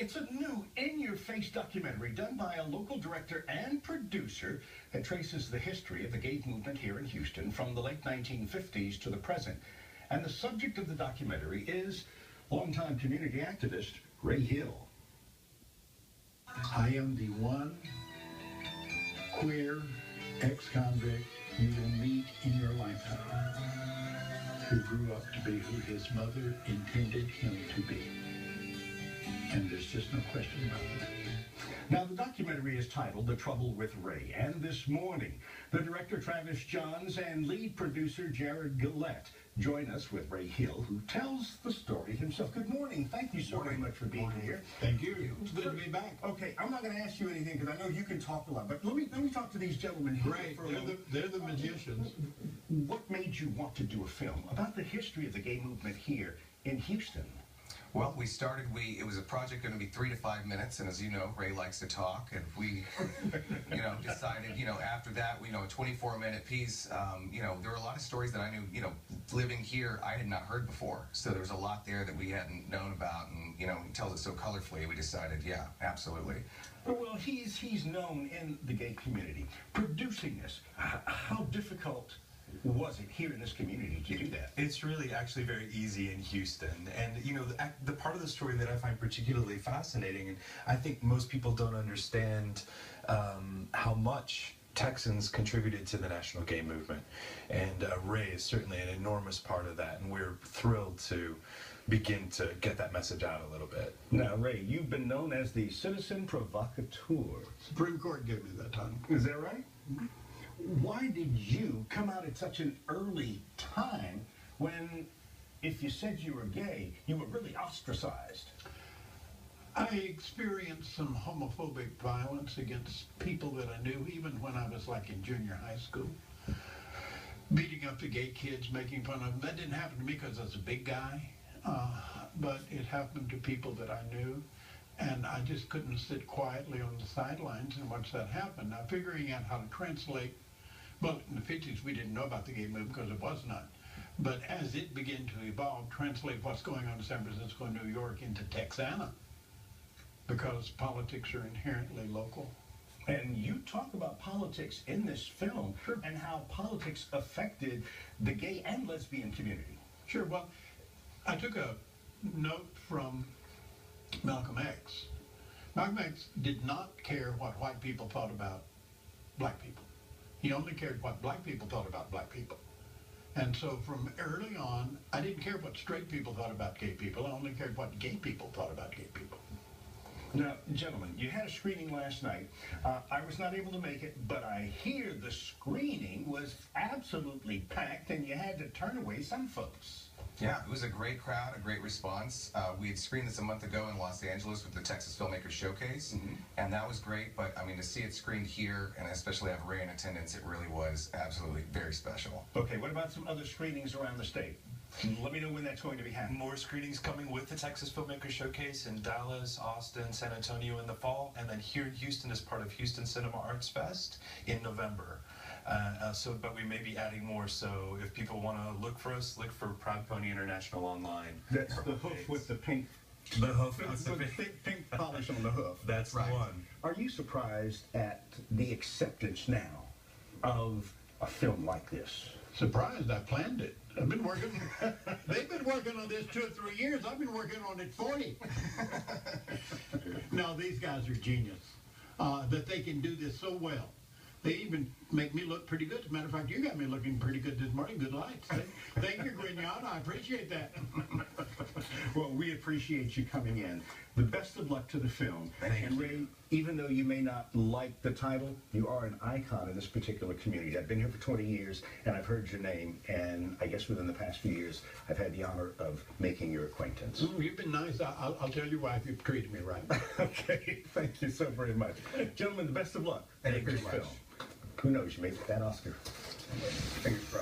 It's a new, in-your-face documentary done by a local director and producer that traces the history of the gay movement here in Houston from the late 1950s to the present. And the subject of the documentary is longtime community activist Ray Hill. I am the one queer ex-convict you will meet in your lifetime who grew up to be who his mother intended him to be. And there's just no question about that. Now, the documentary is titled The Trouble with Ray, and this morning, the director Travis Johns and lead producer Jarrod join us with Ray Hill, who tells the story himself. Good morning. Thank you so very much for being here. Thank you. It's good to be back. Okay, I'm not going to ask you anything because I know you can talk a lot, but let me talk to these gentlemen here. Great. They're the magicians. What made you want to do a film about the history of the gay movement here in Houston? Well, it was a project going to be 3 to 5 minutes, and as you know, Ray likes to talk, and we, decided, after that, a 24-minute piece, there were a lot of stories that I knew, living here, I had not heard before, so there was a lot there that we hadn't known about, and, he tells it so colorfully, we decided, yeah, absolutely. Well, he's known in the gay community. Producing this, how difficult was it here in this community to do that? It's really actually very easy in Houston, and the part of the story that I find particularly fascinating, and I think most people don't understand how much Texans contributed to the national gay movement, and Ray is certainly an enormous part of that, and we're thrilled to begin to get that message out a little bit. Now, Ray, you've been known as the citizen provocateur. Supreme Court gave me that time. Is that right? Mm-hmm. Why did you come out at such an early time when, if you said you were gay, you were really ostracized? I experienced some homophobic violence against people that I knew, even when I was like in junior high school. Beating up the gay kids, making fun of them. That didn't happen to me because I was a big guy, but it happened to people that I knew. And I just couldn't sit quietly on the sidelines and watch that happen. Now, figuring out how to translate, well, in the 50s, we didn't know about the gay movement because it was not. But as it began to evolve, translate what's going on in San Francisco and New York into Texana, because politics are inherently local. And you talk about politics in this film, sure, and how politics affected the gay and lesbian community. Sure. Well, I took a note from Malcolm X. Malcolm X did not care what white people thought about black people. He only cared what black people thought about black people. And so from early on, I didn't care what straight people thought about gay people. I only cared what gay people thought about gay people. Now, gentlemen, you had a screening last night. I was not able to make it, but I hear the screening was absolutely packed and you had to turn away some folks. Yeah, it was a great crowd, a great response. We had screened this a month ago in Los Angeles with the Texas Filmmakers Showcase, and that was great, but I mean, to see it screened here, and especially have Ray in attendance, it really was absolutely very special. Okay, what about some other screenings around the state? Let me know when that's going to be happening. More screenings coming with the Texas Filmmakers Showcase in Dallas, Austin, San Antonio in the fall, and then here in Houston as part of Houston Cinema Arts Fest in November. But we may be adding more, so if people want to look for us, look for Proud Pony International online. That's the hoof with the pink. The hoof with the pink polish on the hoof. That's right. The one. Are you surprised at the acceptance now of a film like this? Surprised. I planned it. I've been working. They've been working on this 2 or 3 years. I've been working on it 40. No, these guys are genius. That they can do this so well. They even make me look pretty good. As a matter of fact, you got me looking pretty good this morning. Good lights. Thank you, Grignard. I appreciate that. Well, we appreciate you coming in. The best of luck to the film. And Ray, even though you may not like the title, you are an icon in this particular community. I've been here for 20 years, and I've heard your name, and I guess within the past few years, I've had the honor of making your acquaintance. You've been nice. I'll tell you why if you've treated me right. Okay, thank you so very much. Gentlemen, the best of luck. Thank you very much. Who knows, you may get that Oscar. Fingers crossed.